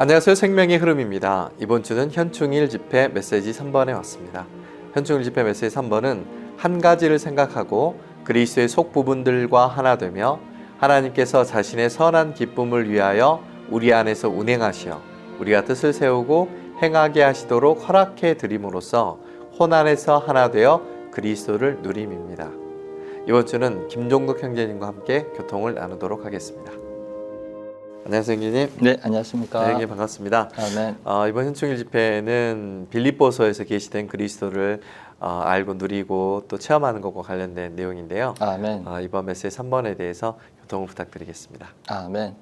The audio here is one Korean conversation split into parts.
안녕하세요. 생명의 흐름입니다. 이번 주는 현충일 집회 메시지 3번에 왔습니다. 현충일 집회 메시지 3번은 한 가지를 생각하고 그리스도의 속 부분들과 하나 되며 하나님께서 자신의 선한 기쁨을 위하여 우리 안에서 운행하시어 우리가 뜻을 세우고 행하게 하시도록 허락해 드림으로써 혼 안에서 하나 되어 그리스도를 누림입니다. 이번 주는 김종국 형제님과 함께 교통을 나누도록 하겠습니다. 안녕하세요, 형제님. 네, 안녕하십니까. 네, 형님 반갑습니다. 네. 이번 현충일 집회는 빌립보서에서 계시된 그리스도를 알고 누리고 또 체험하는 것과 관련된 내용인데요. 아멘. 이번 메시지 3번에 대해서 교통을 부탁드리겠습니다. 아멘.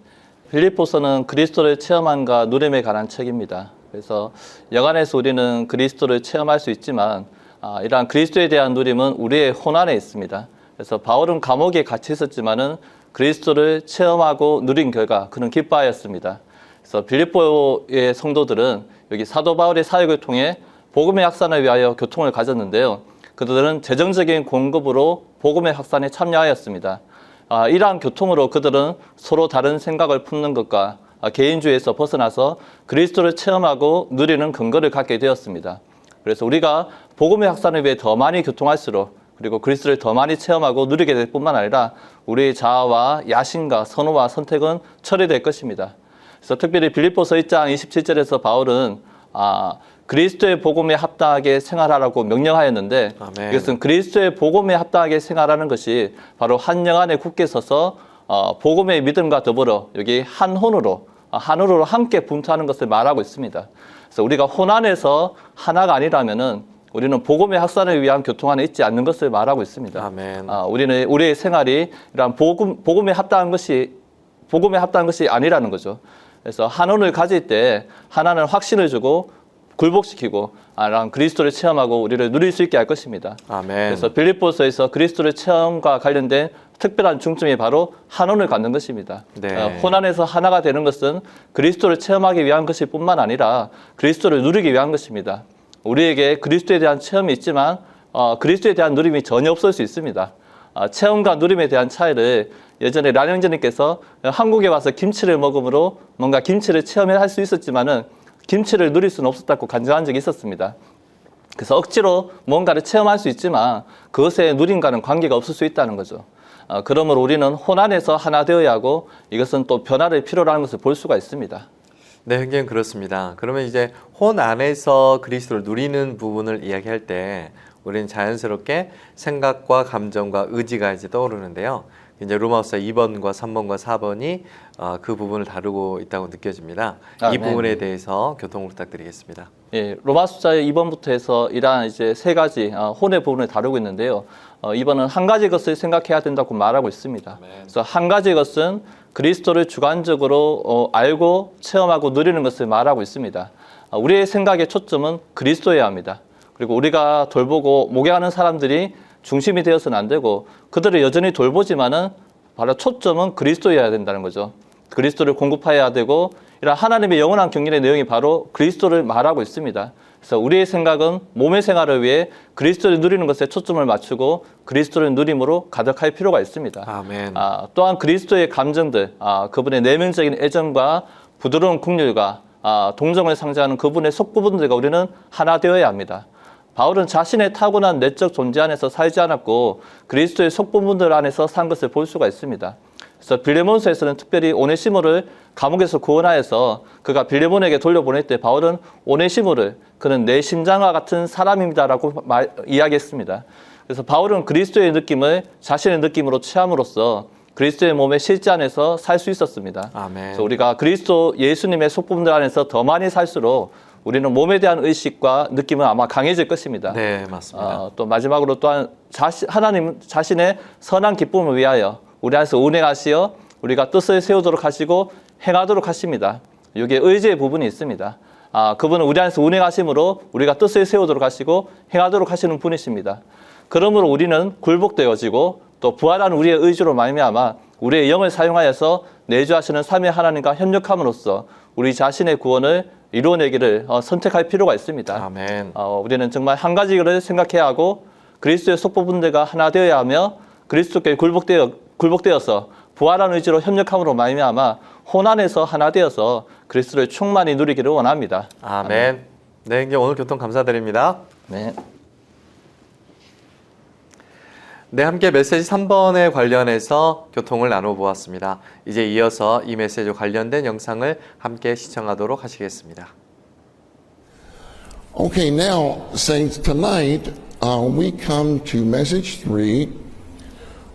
빌립보서는 그리스도를 체험함과 누림에 관한 책입니다. 그래서 여간에서 우리는 그리스도를 체험할 수 있지만 이러한 그리스도에 대한 누림은 우리의 혼 안에 있습니다. 그래서 바울은 감옥에 갇혀 있었지만은 그리스도를 체험하고 누린 결과 그는 기뻐하였습니다. 그래서 빌립보의 성도들은 여기 사도 바울의 사역을 통해 복음의 확산을 위하여 교통을 가졌는데요. 그들은 재정적인 공급으로 복음의 확산에 참여하였습니다. 이러한 교통으로 그들은 서로 다른 생각을 품는 것과 개인주의에서 벗어나서 그리스도를 체험하고 누리는 근거를 갖게 되었습니다. 그래서 우리가 복음의 확산을 위해 더 많이 교통할수록 그리고 그리스도를 더 많이 체험하고 누리게 될 뿐만 아니라 우리의 자아와 야심과 선호와 선택은 처리될 것입니다. 그래서 특별히 빌립보서 1장 27절에서 바울은 그리스도의 복음에 합당하게 생활하라고 명령하였는데 아멘. 이것은 그리스도의 복음에 합당하게 생활하는 것이 바로 한 영 안에 굳게 서서 복음의 믿음과 더불어 여기 한 혼으로 함께 분투하는 것을 말하고 있습니다. 그래서 우리가 혼 안에서 하나가 아니라면은 우리는 복음의 확산을 위한 교통 안에 있지 않는 것을 말하고 있습니다. 아멘. 우리는 우리의 생활이 이러한 복음에 합당한 것이 아니라는 거죠. 그래서 한혼을 가질 때 하나는 확신을 주고 굴복시키고 그리스도를 체험하고 우리를 누릴 수 있게 할 것입니다. 아멘. 그래서 빌립보서에서 그리스도를 체험과 관련된 특별한 중점이 바로 한혼을 갖는 것입니다. 네. 혼 안에서 하나가 되는 것은 그리스도를 체험하기 위한 것일 뿐만 아니라 그리스도를 누리기 위한 것입니다. 우리에게 그리스도에 대한 체험이 있지만 그리스도에 대한 누림이 전혀 없을 수 있습니다. 체험과 누림에 대한 차이를 예전에 란 형제님께서 한국에 와서 김치를 먹음으로 뭔가 김치를 체험할 수 있었지만은 김치를 누릴 수는 없었다고 간증한 적이 있었습니다. 그래서 억지로 뭔가를 체험할 수 있지만 그것에 누림과는 관계가 없을 수 있다는 거죠. 그러므로 우리는 혼 안에서 하나 되어야 하고 이것은 또 변화를 필요로 하는 것을 볼 수가 있습니다. 네, 형님 그렇습니다. 그러면 이제 혼 안에서 그리스도를 누리는 부분을 이야기할 때 우리는 자연스럽게 생각과 감정과 의지가 이제 떠오르는데요. 이제 로마서 2번과 3번과 4번이 그 부분을 다루고 있다고 느껴집니다. 이 부분에 대해서 교통을 부탁드리겠습니다. 예, 로마서의 2번부터 해서 이러한 이제 세 가지 혼의 부분을 다루고 있는데요. 2번은 한 가지 것을 생각해야 된다고 말하고 있습니다. 그래서 한 가지 것은 그리스도를 주관적으로 알고 체험하고 누리는 것을 말하고 있습니다. 우리의 생각의 초점은 그리스도여야 합니다. 그리고 우리가 돌보고 목양하는 사람들이 중심이 되어서는 안 되고 그들을 여전히 돌보지만은 바로 초점은 그리스도여야 된다는 거죠. 그리스도를 공급해야 되고 이런 하나님의 영원한 경륜의 내용이 바로 그리스도를 말하고 있습니다. 그래서 우리의 생각은 몸의 생활을 위해 그리스도를 누리는 것에 초점을 맞추고 그리스도를 누림으로 가득할 필요가 있습니다. 아멘. 또한 그리스도의 감정들, 그분의 내면적인 애정과 부드러운 긍휼과 동정을 상징하는 그분의 속부분들과 우리는 하나 되어야 합니다. 바울은 자신의 타고난 내적 존재 안에서 살지 않았고 그리스도의 속부분들 안에서 산 것을 볼 수가 있습니다. 그래서 빌레몬서에서는 특별히 오네시모를 감옥에서 구원하여서 그가 빌레몬에게 돌려보낼 때 바울은 오네시모를 그는 내 심장과 같은 사람입니다라고 이야기했습니다. 그래서 바울은 그리스도의 느낌을 자신의 느낌으로 취함으로써 그리스도의 몸의 실제 안에서 살 수 있었습니다. 아멘. 그래서 우리가 그리스도 예수님의 속부분들 안에서 더 많이 살수록 우리는 몸에 대한 의식과 느낌은 아마 강해질 것입니다. 네, 맞습니다. 또 마지막으로 또한 하나님 자신의 선한 기쁨을 위하여 우리 안에서 운행하시어 우리가 뜻을 세우도록 하시고 행하도록 하십니다. 여기에 의지의 부분이 있습니다. 그분은 우리 안에서 운행하심으로 우리가 뜻을 세우도록 하시고 행하도록 하시는 분이십니다. 그러므로 우리는 굴복되어지고 또 부활한 우리의 의지로 말미암아 우리의 영을 사용하여서 내주하시는 삼위 하나님과 협력함으로써 우리 자신의 구원을 이루어내기를 선택할 필요가 있습니다. 아멘. 우리는 정말 한 가지를 생각해야 하고 그리스도의 속부분들과 하나 되어야 하며 그리스도께 굴복되어서 부활한 의지로 협력함으로 말미암아 혼안에서 하나 되어서 그리스도를 충만히 누리기를 원합니다. 아멘. 네, 이제 오늘 교통 감사드립니다. 네. 네, 함께 메시지 3번에 관련해서 교통을 나눠보았습니다. 이제 이어서 이 메시지와 관련된 영상을 함께 시청하도록 하시겠습니다. Okay, now, saints, tonight we come to message 3.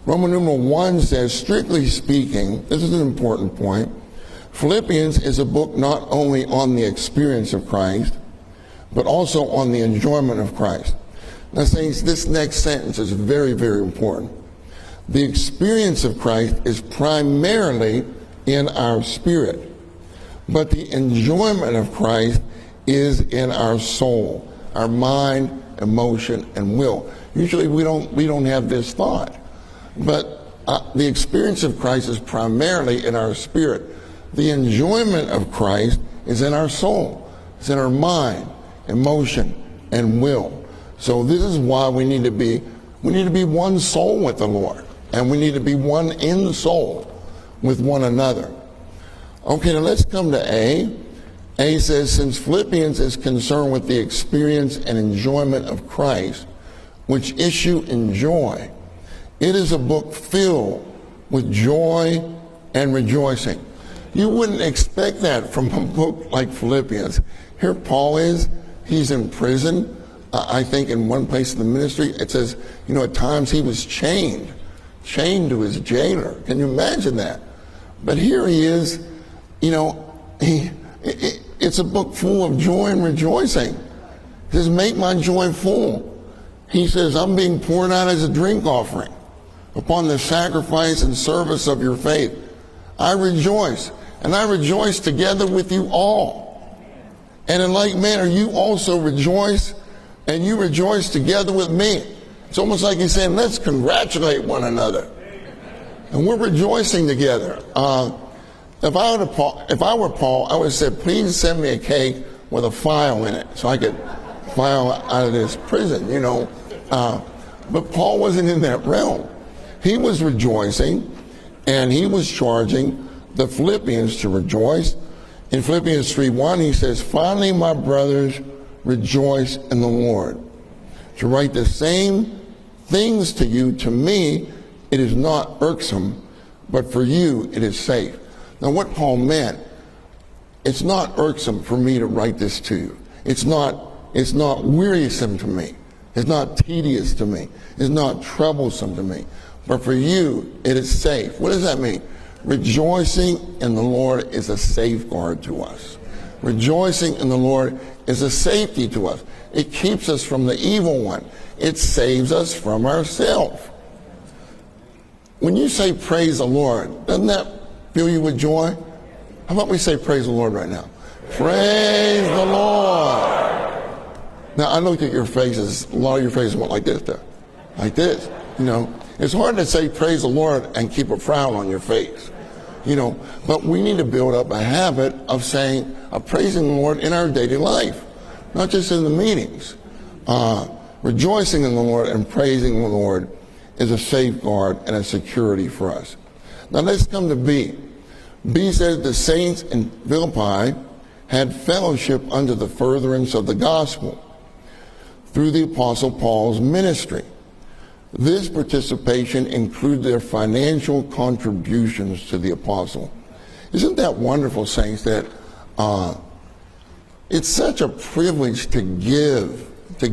Roman numeral 1 says, strictly speaking, this is an important point, Philippians is a book not only on the experience of Christ, but also on the enjoyment of Christ. Now, saints, this next sentence is very, very important. The experience of Christ is primarily in our spirit, but the enjoyment of Christ is in our soul, our mind, emotion, and will. Usually we don't have this thought, but the experience of Christ is primarily in our spirit. The enjoyment of Christ is in our soul. It's in our mind, emotion, and will. So this is why we need to be one soul with the Lord, and we need to be one in soul with one another. Okay, now let's come to A. A says, since Philippians is concerned with the experience and enjoyment of Christ, which issue in joy, it is a book filled with joy and rejoicing. You wouldn't expect that from a book like Philippians. Here Paul is, he's in prison. I think in one place in the ministry, it says, at times he was chained to his jailer. Can you imagine that? But here he is, it's a book full of joy and rejoicing. He says, make my joy full. He says, I'm being poured out as a drink offering upon the sacrifice and service of your faith. I rejoice, and I rejoice together with you all. And in like manner, you also rejoice, and you rejoice together with me. It's almost like he's saying, let's congratulate one another. And we're rejoicing together. If I were Paul, I would have said, please send me a cake with a file in it so I could file out of this prison, But Paul wasn't in that realm. He was rejoicing, and he was charging the Philippians to rejoice. In Philippians 3:1, he says, finally, my brothers, rejoice in the Lord. To write the same things to you, to me, it is not irksome, but for you, it is safe. Now, what Paul meant, it's not irksome for me to write this to you. It's not wearisome to me. It's not tedious to me. It's not troublesome to me. But for you, it is safe. What does that mean? Rejoicing in the Lord is a safeguard to us. Rejoicing in the Lord is a safety to us. It keeps us from the evil one. It saves us from ourselves. When you say praise the Lord, doesn't that fill you with joy? How about we say praise the Lord right now? Praise the Lord. Now, I looked at your faces. A lot of your faces went like this there. Like this. It's hard to say praise the Lord and keep a frown on your face. But we need to build up a habit of praising the Lord in our daily life, not just in the meetings. Rejoicing in the Lord and praising the Lord is a safeguard and a security for us. Now let's come to B. B says the saints in Philippi had fellowship under the furtherance of the gospel through the Apostle Paul's ministry. This participation included their financial contributions to the apostle. Isn't that wonderful, saints, that it's such a privilege to give to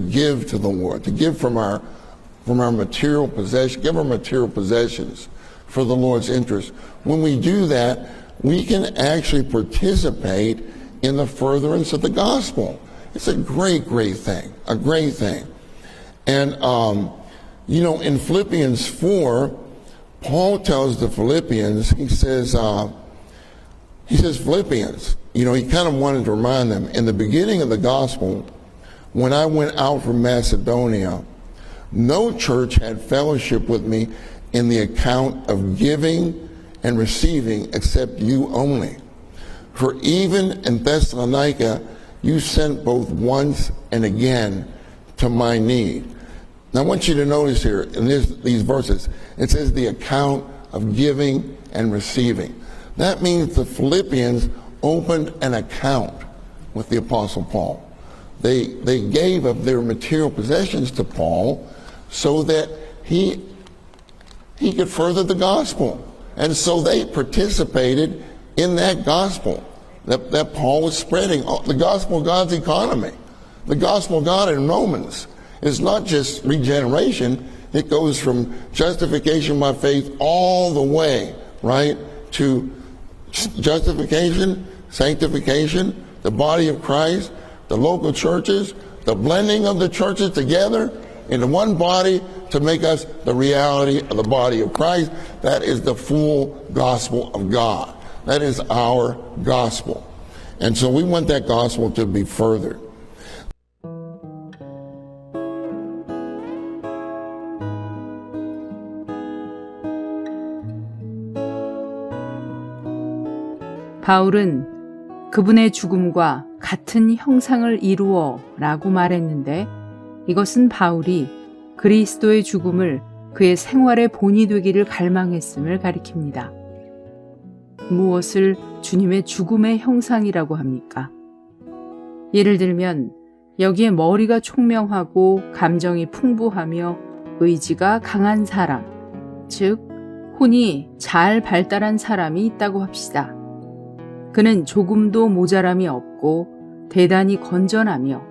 the Lord, to give from our material possession, give our material possessions for the Lord's interest. When we do that, we can actually participate in the furtherance of the gospel. It's a great, great thing, a great thing. And, in Philippians 4, Paul tells the Philippians, he says, Philippians, he kind of wanted to remind them, in the beginning of the gospel, when I went out from Macedonia, no church had fellowship with me in the account of giving and receiving except you only. For even in Thessalonica, you sent both once and again to my need. Now I want you to notice here in these verses, it says the account of giving and receiving. That means the Philippians opened an account with the Apostle Paul. They gave of their material possessions to Paul so that he could further the gospel. And so they participated in that gospel that Paul was spreading. The gospel of God's economy. The gospel of God in Romans is not just regeneration. It goes from justification by faith all the way, right, to justification, sanctification, the body of Christ, the local churches, the blending of the churches together into one body to make us the reality of the body of Christ. That is the full gospel of God. That is our gospel. And so we want that gospel to be furthered. 바울은 그분의 죽음과 같은 형상을 이루어 라고 말했는데 이것은 바울이 그리스도의 죽음을 그의 생활의 본이 되기를 갈망했음을 가리킵니다. 무엇을 주님의 죽음의 형상이라고 합니까? 예를 들면 여기에 머리가 총명하고 감정이 풍부하며 의지가 강한 사람, 즉 혼이 잘 발달한 사람이 있다고 합시다. 그는 조금도 모자람이 없고 대단히 건전하며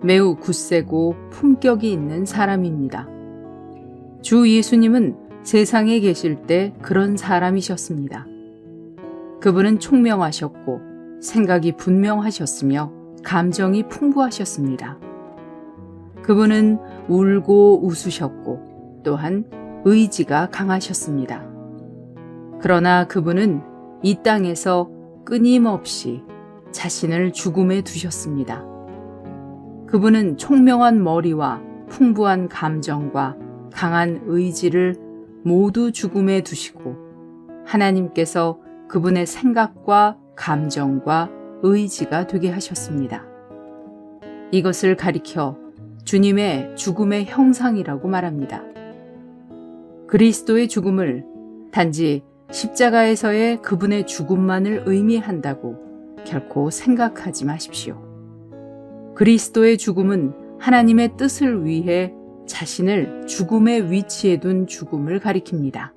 매우 굳세고 품격이 있는 사람입니다. 주 예수님은 세상에 계실 때 그런 사람이셨습니다. 그분은 총명하셨고 생각이 분명하셨으며 감정이 풍부하셨습니다. 그분은 울고 웃으셨고 또한 의지가 강하셨습니다. 그러나 그분은 이 땅에서 끊임없이 자신을 죽음에 두셨습니다. 그분은 총명한 머리와 풍부한 감정과 강한 의지를 모두 죽음에 두시고 하나님께서 그분의 생각과 감정과 의지가 되게 하셨습니다. 이것을 가리켜 주님의 죽음의 형상이라고 말합니다. 그리스도의 죽음을 단지 십자가에서의 그분의 죽음만을 의미한다고 결코 생각하지 마십시오. 그리스도의 죽음은 하나님의 뜻을 위해 자신을 죽음의 위치에 둔 죽음을 가리킵니다.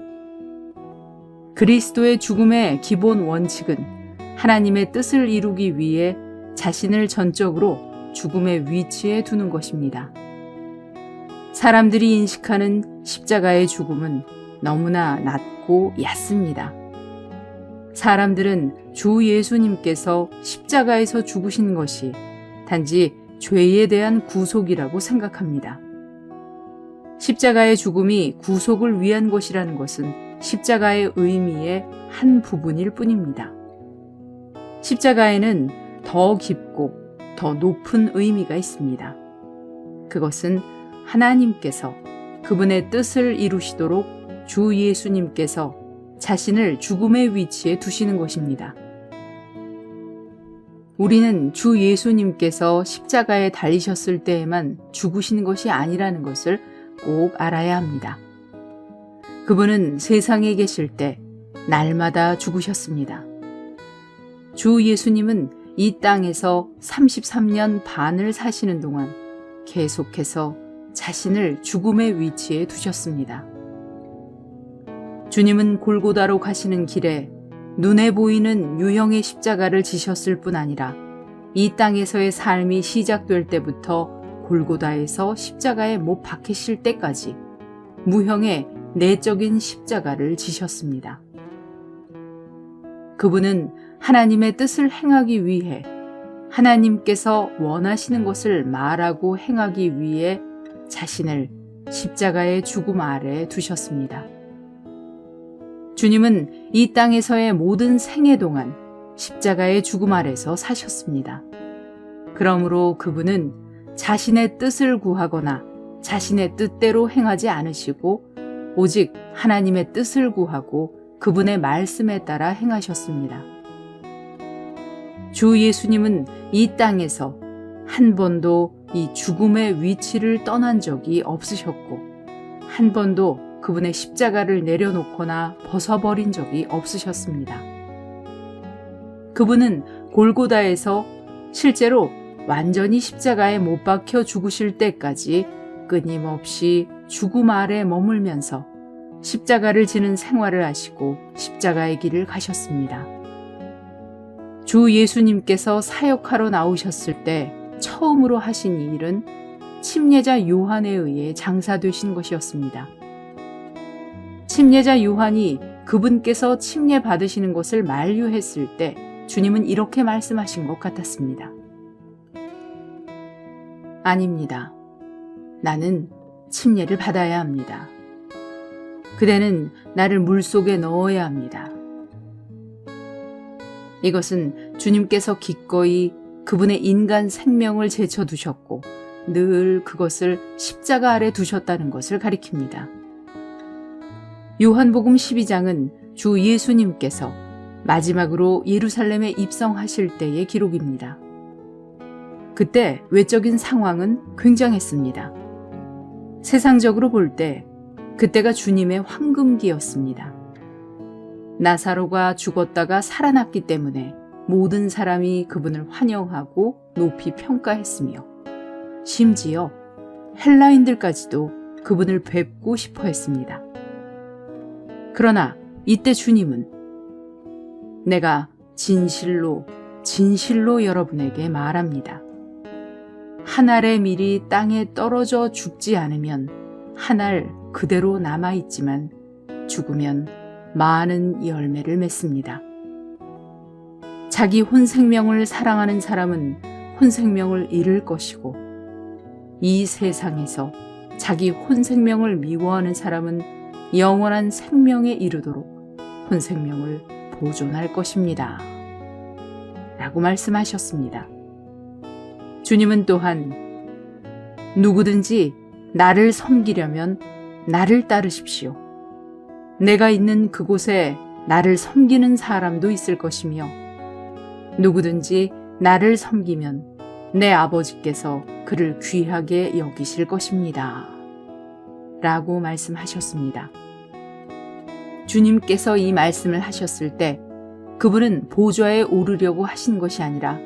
그리스도의 죽음의 기본 원칙은 하나님의 뜻을 이루기 위해 자신을 전적으로 죽음의 위치에 두는 것입니다. 사람들이 인식하는 십자가의 죽음은 너무나 낮고 얕습니다. 사람들은 주 예수님께서 십자가에서 죽으신 것이 단지 죄에 대한 구속이라고 생각합니다. 십자가의 죽음이 구속을 위한 것이라는 것은 십자가의 의미의 한 부분일 뿐입니다. 십자가에는 더 깊고 더 높은 의미가 있습니다. 그것은 하나님께서 그분의 뜻을 이루시도록 주 예수님께서 자신을 죽음의 위치에 두시는 것입니다. 우리는 주 예수님께서 십자가에 달리셨을 때에만 죽으시는 것이 아니라는 것을 꼭 알아야 합니다. 그분은 세상에 계실 때 날마다 죽으셨습니다. 주 예수님은 이 땅에서 33년 반을 사시는 동안 계속해서 자신을 죽음의 위치에 두셨습니다. 주님은 골고다로 가시는 길에 눈에 보이는 유형의 십자가를 지셨을 뿐 아니라 이 땅에서의 삶이 시작될 때부터 골고다에서 십자가에 못 박히실 때까지 무형의 내적인 십자가를 지셨습니다. 그분은 하나님의 뜻을 행하기 위해 하나님께서 원하시는 것을 말하고 행하기 위해 자신을 십자가의 죽음 아래 두셨습니다. 주님은 이 땅에서의 모든 생애 동안 십자가의 죽음 아래서 사셨습니다. 그러므로 그분은 자신의 뜻을 구하거나 자신의 뜻대로 행하지 않으시고 오직 하나님의 뜻을 구하고 그분의 말씀에 따라 행하셨습니다. 주 예수님은 이 땅에서 한 번도 이 죽음의 위치를 떠난 적이 없으셨고 한 번도 그분의 십자가를 내려놓거나 벗어버린 적이 없으셨습니다. 그분은 골고다에서 실제로 완전히 십자가에 못 박혀 죽으실 때까지 끊임없이 죽음 아래 머물면서 십자가를 지는 생활을 하시고 십자가의 길을 가셨습니다. 주 예수님께서 사역하러 나오셨을 때 처음으로 하신 이 일은 침례자 요한에 의해 장사되신 것이었습니다. 침례자 요한이 그분께서 침례 받으시는 것을 만류했을 때 주님은 이렇게 말씀하신 것 같았습니다. 아닙니다. 나는 침례를 받아야 합니다. 그대는 나를 물속에 넣어야 합니다. 이것은 주님께서 기꺼이 그분의 인간 생명을 제쳐두셨고 늘 그것을 십자가 아래 두셨다는 것을 가리킵니다. 요한복음 12장은 주 예수님께서 마지막으로 예루살렘에 입성하실 때의 기록입니다. 그때 외적인 상황은 굉장했습니다. 세상적으로 볼 때 그때가 주님의 황금기였습니다. 나사로가 죽었다가 살아났기 때문에 모든 사람이 그분을 환영하고 높이 평가했으며 심지어 헬라인들까지도 그분을 뵙고 싶어 했습니다. 그러나 이때 주님은 내가 진실로 여러분에게 말합니다. 한 알의 밀이 땅에 떨어져 죽지 않으면 한 알 그대로 남아있지만 죽으면 많은 열매를 맺습니다. 자기 혼생명을 사랑하는 사람은 혼생명을 잃을 것이고 이 세상에서 자기 혼생명을 미워하는 사람은 영원한 생명에 이르도록 혼생명을 보존할 것입니다. 라고 말씀하셨습니다. 주님은 또한 누구든지 나를 섬기려면 나를 따르십시오. 내가 있는 그곳에 나를 섬기는 사람도 있을 것이며 누구든지 나를 섬기면 내 아버지께서 그를 귀하게 여기실 것입니다. 라고 말씀하셨습니다. 주님께서 이 말씀을 하셨을 때 그분은 보좌에 오르려고 하신 것이 아니라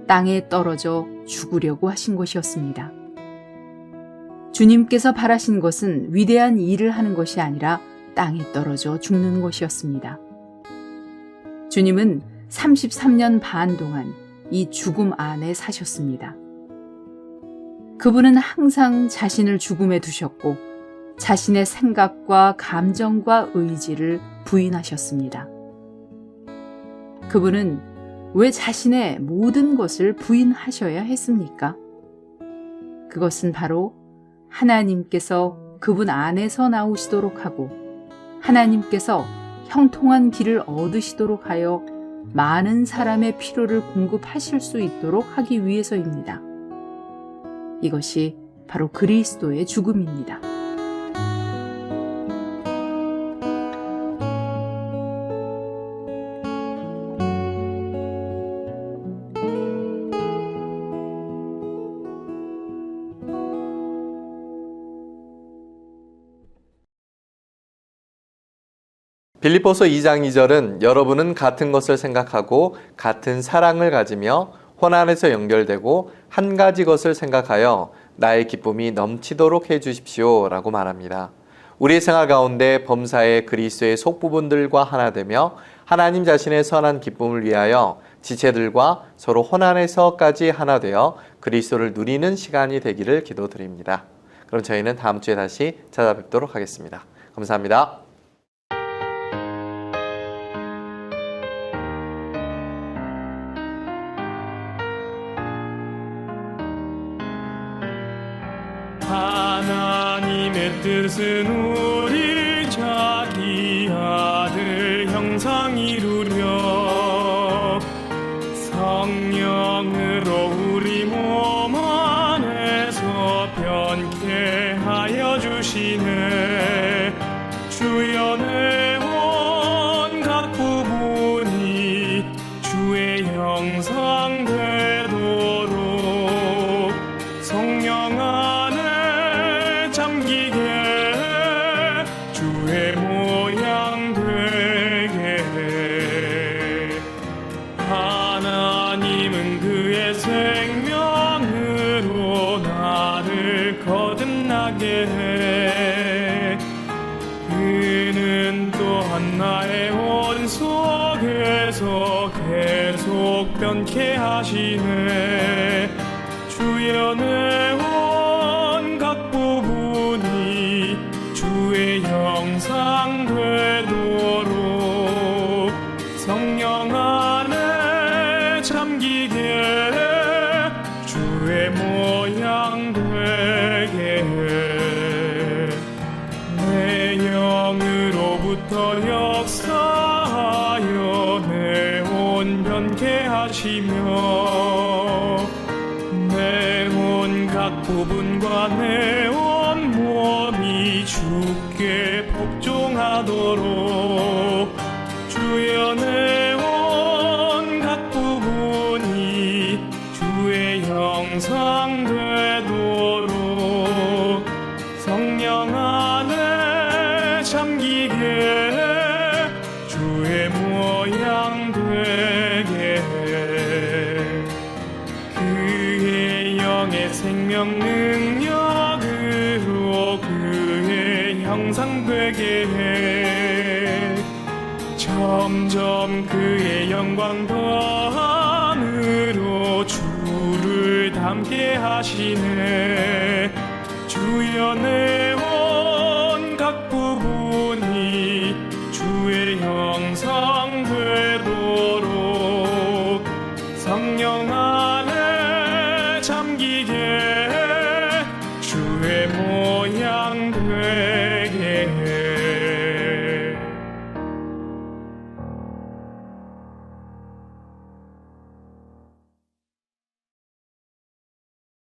땅에 떨어져 죽으려고 하신 것이었습니다. 주님께서 바라신 것은 위대한 일을 하는 것이 아니라 땅에 떨어져 죽는 것이었습니다. 주님은 33년 반 동안 이 죽음 안에 사셨습니다. 그분은 항상 자신을 죽음에 두셨고 자신의 생각과 감정과 의지를 부인하셨습니다. 그분은 왜 자신의 모든 것을 부인하셔야 했습니까? 그것은 바로 하나님께서 그분 안에서 나오시도록 하고 하나님께서 형통한 길을 얻으시도록 하여 많은 사람의 필요를 공급하실 수 있도록 하기 위해서입니다. 이것이 바로 그리스도의 죽음입니다. 빌립보서 2장 2절은 여러분은 같은 것을 생각하고 같은 사랑을 가지며 혼안에서 연결되고 한 가지 것을 생각하여 나의 기쁨이 넘치도록 해주십시오 라고 말합니다. 우리의 생활 가운데 범사의 그리스도의 속부분들과 하나 되며 하나님 자신의 선한 기쁨을 위하여 지체들과 서로 혼안에서까지 하나 되어 그리스도를 누리는 시간이 되기를 기도드립니다. 그럼 저희는 다음 주에 다시 찾아뵙도록 하겠습니다. 감사합니다. 하나님의 뜻은 우리 자기 아들 형상 이루려 성령으로 우리 몸 안에서 변케 하여 주시네. 주여 내 온갖 부분이 주의 형상 되도록 성령 안에 잠기게 주의 모양 되게 변케 하시네. 주여 내 온갖 부분이 주의 형상 되도록 성령 안에 잠기게 주의 모양 되게 내 영으로부터 역사하여 내 온 변케 하시며 내 온각 부분과 내 온 몸이 주께 복종하도록 주여 내 온각 부분이 주의 형상 되도록 성령 안에 잠기게 주의 모양 되게 그의 영의 생명 능력으로 그의 형상 되게 해 점점 그의 영광 더함으로 주를 닮게 하시네. 주여 내